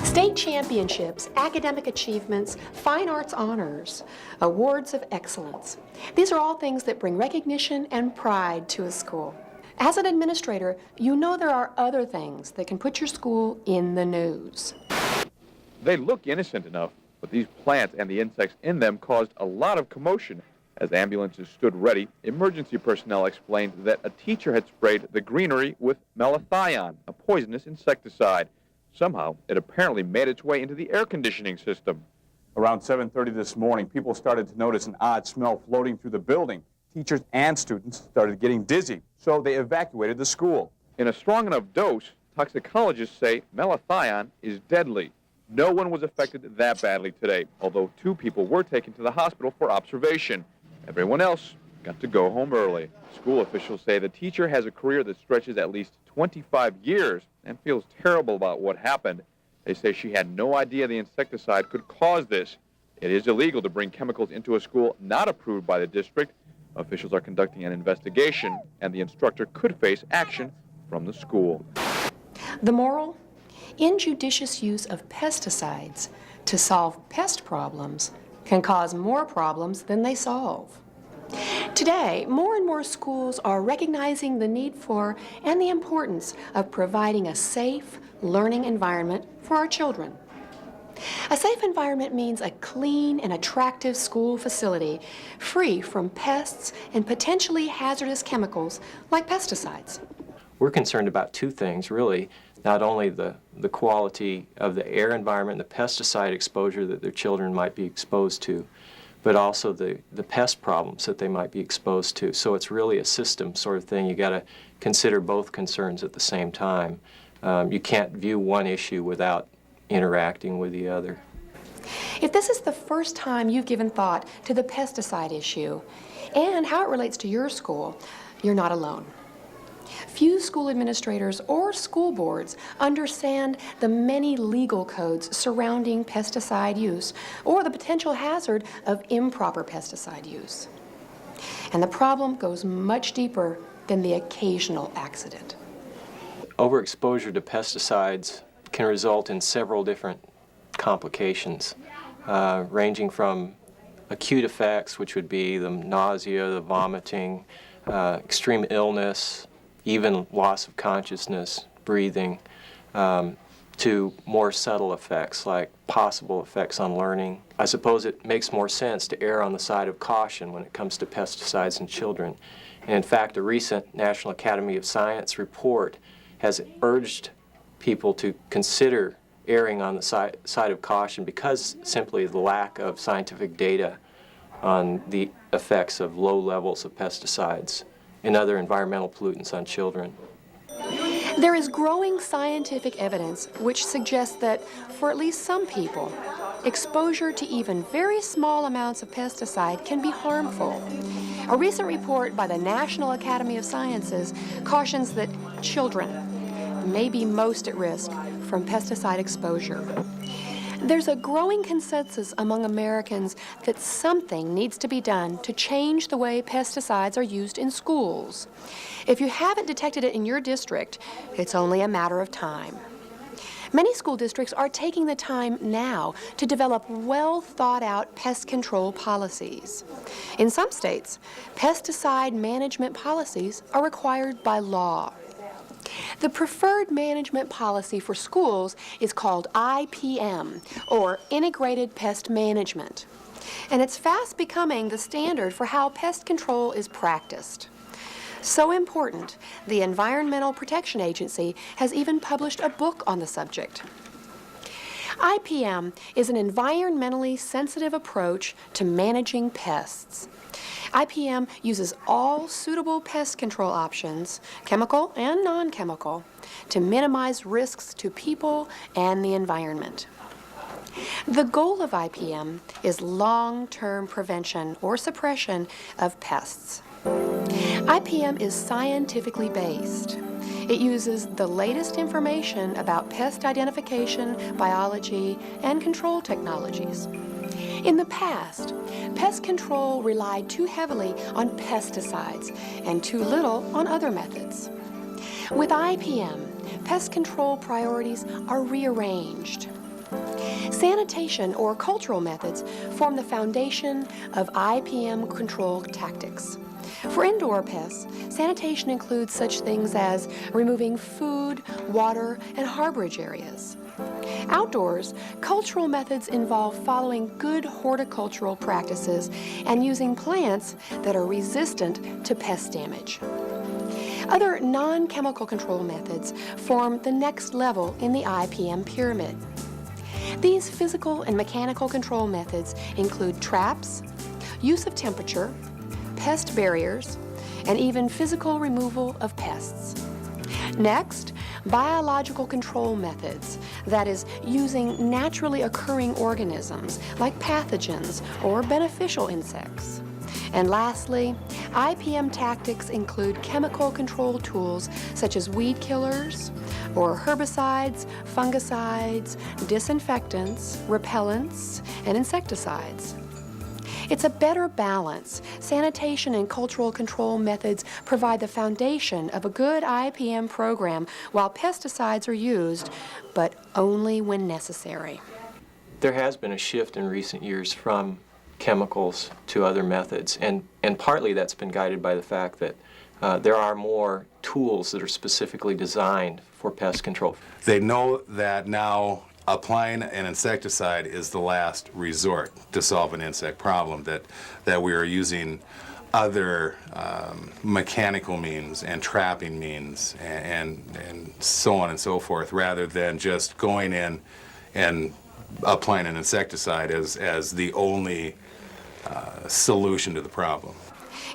State championships, academic achievements, fine arts honors, awards of excellence. These are all things that bring recognition and pride to a school. As an administrator, you know there are other things that can put your school in the news. They look innocent enough, but these plants and the insects in them caused a lot of commotion. As ambulances stood ready, emergency personnel explained that a teacher had sprayed the greenery with malathion, a poisonous insecticide. Somehow, it apparently made its way into the air conditioning system. Around 7:30 this morning, people started to notice an odd smell floating through the building. Teachers and students started getting dizzy, so they evacuated the school. In a strong enough dose, toxicologists say malathion is deadly. No one was affected that badly today, although 2 people were taken to the hospital for observation. Everyone else got to go home early. School officials say the teacher has a career that stretches at least 25 years and feels terrible about what happened. They say she had no idea the insecticide could cause this. It is illegal to bring chemicals into a school not approved by the district. Officials are conducting an investigation, and the instructor could face action from the school. The moral? Injudicious use of pesticides to solve pest problems can cause more problems than they solve. Today, more and more schools are recognizing the need for and the importance of providing a safe learning environment for our children. A safe environment means a clean and attractive school facility free from pests and potentially hazardous chemicals like pesticides. We're concerned about 2 things, really. Not only the quality of the air environment, the pesticide exposure that their children might be exposed to, but also the pest problems that they might be exposed to. So it's really a system sort of thing. You got to consider both concerns at the same time. You can't view one issue without interacting with the other. If this is the first time you've given thought to the pesticide issue and how it relates to your school, you're not alone. Few school administrators or school boards understand the many legal codes surrounding pesticide use or the potential hazard of improper pesticide use. And the problem goes much deeper than the occasional accident. Overexposure to pesticides can result in several different complications, ranging from acute effects, which would be the nausea, the vomiting, extreme illness, even loss of consciousness, breathing, to more subtle effects like possible effects on learning. I suppose it makes more sense to err on the side of caution when it comes to pesticides in children. And in fact, a recent National Academy of Science report has urged people to consider erring on the side of caution because simply the lack of scientific data on the effects of low levels of pesticides and other environmental pollutants on children. There is growing scientific evidence which suggests that for at least some people, exposure to even very small amounts of pesticide can be harmful. A recent report by the National Academy of Sciences cautions that children may be most at risk from pesticide exposure. There's a growing consensus among Americans that something needs to be done to change the way pesticides are used in schools. If you haven't detected it in your district, it's only a matter of time. Many school districts are taking the time now to develop well-thought-out pest control policies. In some states, pesticide management policies are required by law. The preferred management policy for schools is called IPM, or Integrated Pest Management, and it's fast becoming the standard for how pest control is practiced. So important, the Environmental Protection Agency has even published a book on the subject. IPM is an environmentally sensitive approach to managing pests. IPM uses all suitable pest control options, chemical and non-chemical, to minimize risks to people and the environment. The goal of IPM is long-term prevention or suppression of pests. IPM is scientifically based. It uses the latest information about pest identification, biology, and control technologies. In the past, pest control relied too heavily on pesticides and too little on other methods. With IPM, pest control priorities are rearranged. Sanitation or cultural methods form the foundation of IPM control tactics. For indoor pests, sanitation includes such things as removing food, water, and harborage areas. Outdoors, cultural methods involve following good horticultural practices and using plants that are resistant to pest damage. Other non-chemical control methods form the next level in the IPM pyramid. These physical and mechanical control methods include traps, use of temperature, pest barriers, and even physical removal of pests. Next, biological control methods, that is, using naturally occurring organisms like pathogens or beneficial insects. And lastly, IPM tactics include chemical control tools such as weed killers or herbicides, fungicides, disinfectants, repellents, and insecticides. It's a better balance. Sanitation and cultural control methods provide the foundation of a good IPM program while pesticides are used, but only when necessary. There has been a shift in recent years from chemicals to other methods, and partly that's been guided by the fact that there are more tools that are specifically designed for pest control. They know that now applying an insecticide is the last resort to solve an insect problem, that we are using other mechanical means and trapping means and so on and so forth, rather than just going in and applying an insecticide as the only solution to the problem.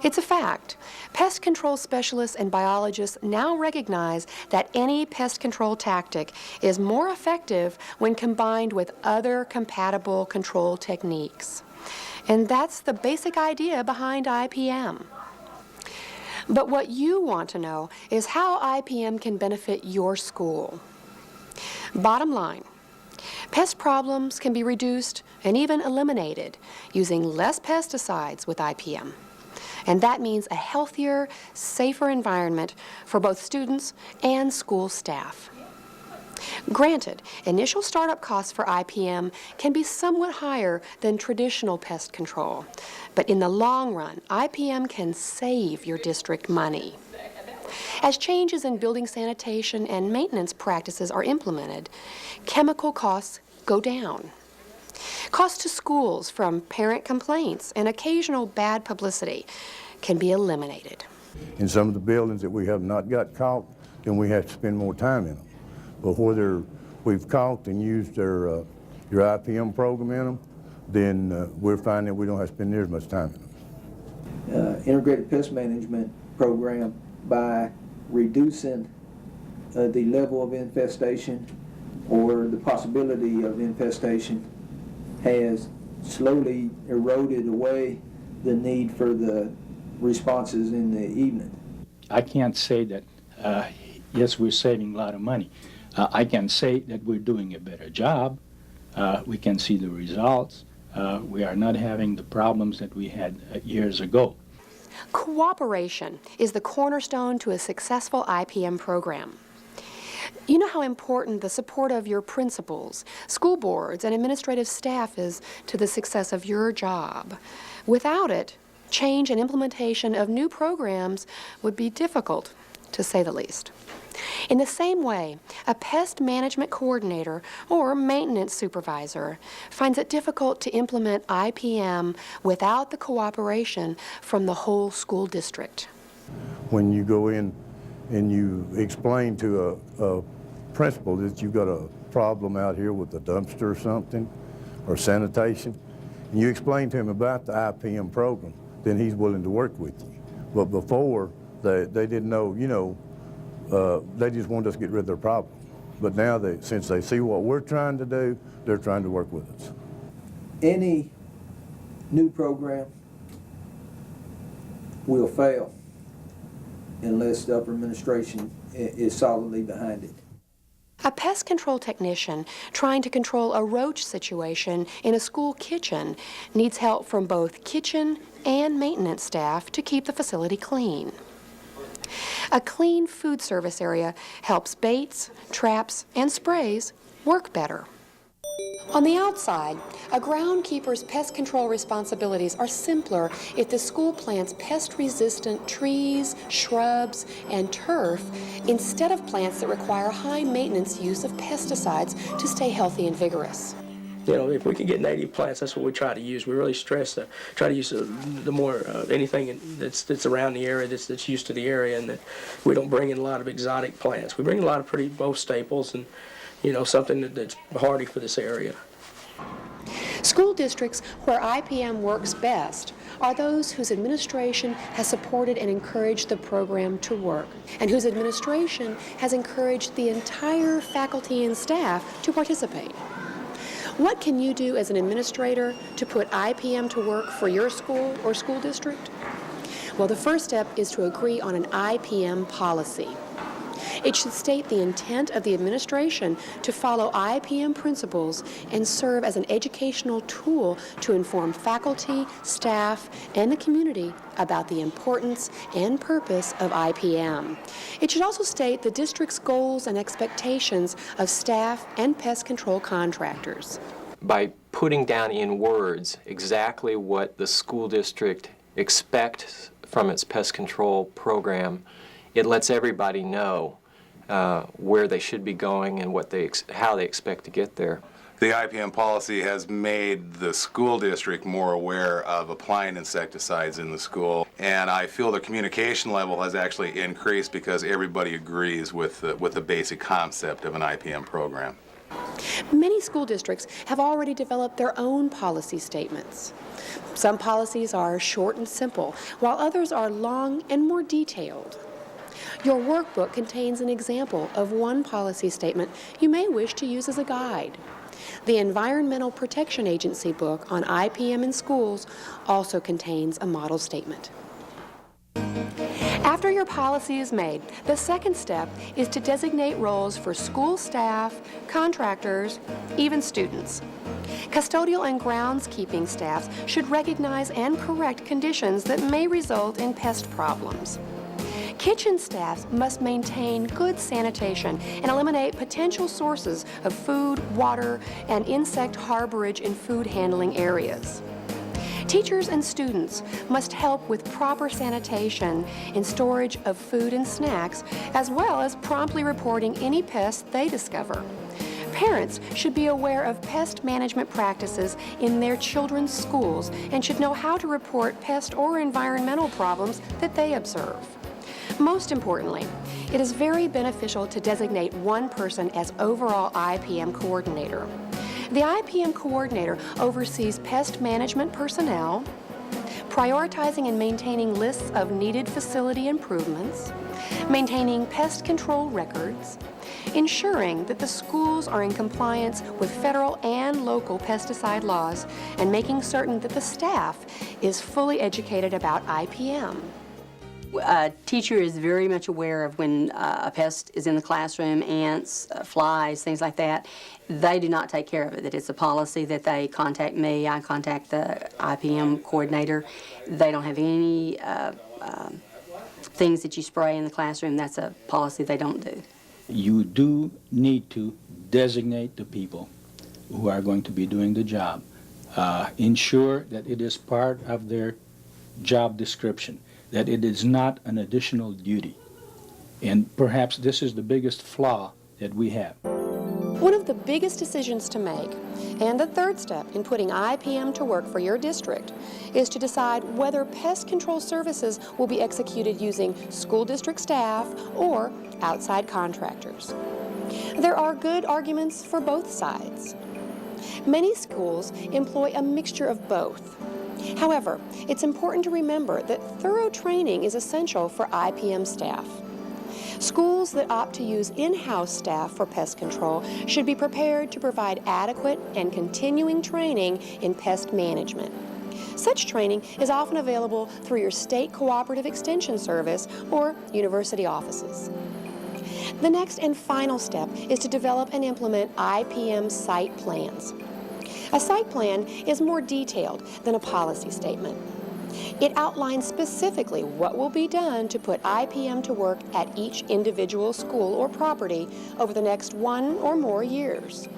It's a fact. Pest control specialists and biologists now recognize that any pest control tactic is more effective when combined with other compatible control techniques. And that's the basic idea behind IPM. But what you want to know is how IPM can benefit your school. Bottom line, pest problems can be reduced and even eliminated using less pesticides with IPM. And that means a healthier, safer environment for both students and school staff. Granted, initial startup costs for IPM can be somewhat higher than traditional pest control, but in the long run, IPM can save your district money. As changes in building sanitation and maintenance practices are implemented, chemical costs go down. Costs to schools from parent complaints and occasional bad publicity can be eliminated. In some of the buildings that we have not got caulked, then we have to spend more time in them. But whether we've caulked and used your IPM program in them, then we're finding that we don't have to spend near as much time in them. Integrated pest management program, by reducing the level of infestation or the possibility of infestation, has slowly eroded away the need for the responses in the evening. I can't say that, yes, we're saving a lot of money. I can say that we're doing a better job. We can see the results. We are not having the problems that we had years ago. Cooperation is the cornerstone to a successful IPM program. You know how important the support of your principals, school boards, and administrative staff is to the success of your job. Without it, change and implementation of new programs would be difficult, to say the least. In the same way, a pest management coordinator or maintenance supervisor finds it difficult to implement IPM without the cooperation from the whole school district. When you go in and you explain to a principal that you've got a problem out here with a dumpster or something, or sanitation, and you explain to him about the IPM program, then he's willing to work with you. But before, they didn't know, they just wanted us to get rid of their problem. But now, since they see what we're trying to do, they're trying to work with us. Any new program will fail unless the upper administration is solidly behind it. A pest control technician trying to control a roach situation in a school kitchen needs help from both kitchen and maintenance staff to keep the facility clean. A clean food service area helps baits, traps, and sprays work better. On the outside, a groundkeeper's pest control responsibilities are simpler if the school plants pest-resistant trees, shrubs, and turf instead of plants that require high-maintenance use of pesticides to stay healthy and vigorous. If we can get native plants, that's what we try to use. We really stress try to use the more anything that's around the area that's used to the area, and that we don't bring in a lot of exotic plants. We bring a lot of pretty both staples and something that's hardy for this area. School districts where IPM works best are those whose administration has supported and encouraged the program to work, and whose administration has encouraged the entire faculty and staff to participate. What can you do as an administrator to put IPM to work for your school or school district? Well, the first step is to agree on an IPM policy. It should state the intent of the administration to follow IPM principles and serve as an educational tool to inform faculty, staff, and the community about the importance and purpose of IPM. It should also state the district's goals and expectations of staff and pest control contractors. By putting down in words exactly what the school district expects from its pest control program, it lets everybody know where they should be going and how they expect to get there. The IPM policy has made the school district more aware of applying insecticides in the school, and I feel the communication level has actually increased because everybody agrees with the basic concept of an IPM program. Many school districts have already developed their own policy statements. Some policies are short and simple, while others are long and more detailed. Your workbook contains an example of one policy statement you may wish to use as a guide. The Environmental Protection Agency book on IPM in schools also contains a model statement. After your policy is made, the second step is to designate roles for school staff, contractors, even students. Custodial and groundskeeping staffs should recognize and correct conditions that may result in pest problems. Kitchen staffs must maintain good sanitation and eliminate potential sources of food, water, and insect harborage in food handling areas. Teachers and students must help with proper sanitation and storage of food and snacks, as well as promptly reporting any pests they discover. Parents should be aware of pest management practices in their children's schools and should know how to report pest or environmental problems that they observe. Most importantly, it is very beneficial to designate one person as overall IPM coordinator. The IPM coordinator oversees pest management personnel, prioritizing and maintaining lists of needed facility improvements, maintaining pest control records, ensuring that the schools are in compliance with federal and local pesticide laws, and making certain that the staff is fully educated about IPM. A teacher is very much aware of when a pest is in the classroom, ants, flies, things like that. They do not take care of it. That it's a policy that they contact me, I contact the IPM coordinator. They don't have any things that you spray in the classroom. That's a policy they don't do. you do need to designate the people who are going to be doing the job. Ensure that it is part of their job description, that it is not an additional duty. And perhaps this is the biggest flaw that we have. One of the biggest decisions to make, and the third step in putting IPM to work for your district, is to decide whether pest control services will be executed using school district staff or outside contractors. There are good arguments for both sides. Many schools employ a mixture of both. However, it's important to remember that thorough training is essential for IPM staff. Schools that opt to use in-house staff for pest control should be prepared to provide adequate and continuing training in pest management. Such training is often available through your state cooperative extension service or university offices. The next and final step is to develop and implement IPM site plans. A site plan is more detailed than a policy statement. It outlines specifically what will be done to put IPM to work at each individual school or property over the next 1 or more years.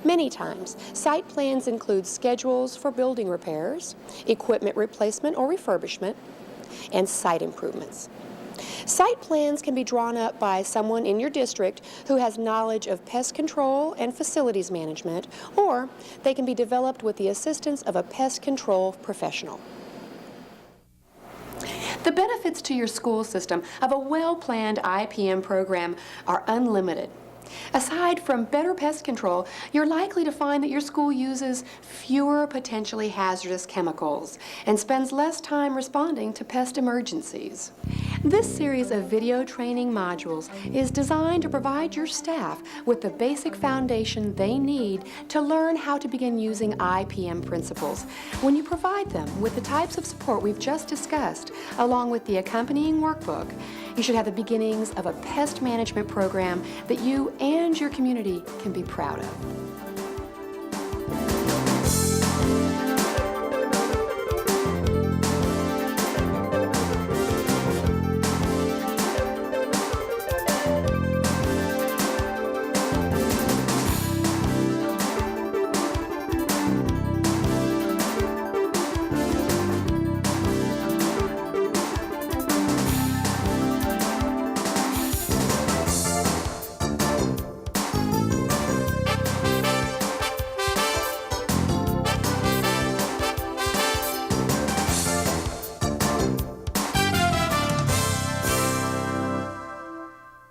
Many times, site plans include schedules for building repairs, equipment replacement or refurbishment, and site improvements. Site plans can be drawn up by someone in your district who has knowledge of pest control and facilities management, or they can be developed with the assistance of a pest control professional. The benefits to your school system of a well-planned IPM program are unlimited. Aside from better pest control, you're likely to find that your school uses fewer potentially hazardous chemicals and spends less time responding to pest emergencies. This series of video training modules is designed to provide your staff with the basic foundation they need to learn how to begin using IPM principles. When you provide them with the types of support we've just discussed, along with the accompanying workbook, you should have the beginnings of a pest management program that you and your community can be proud of.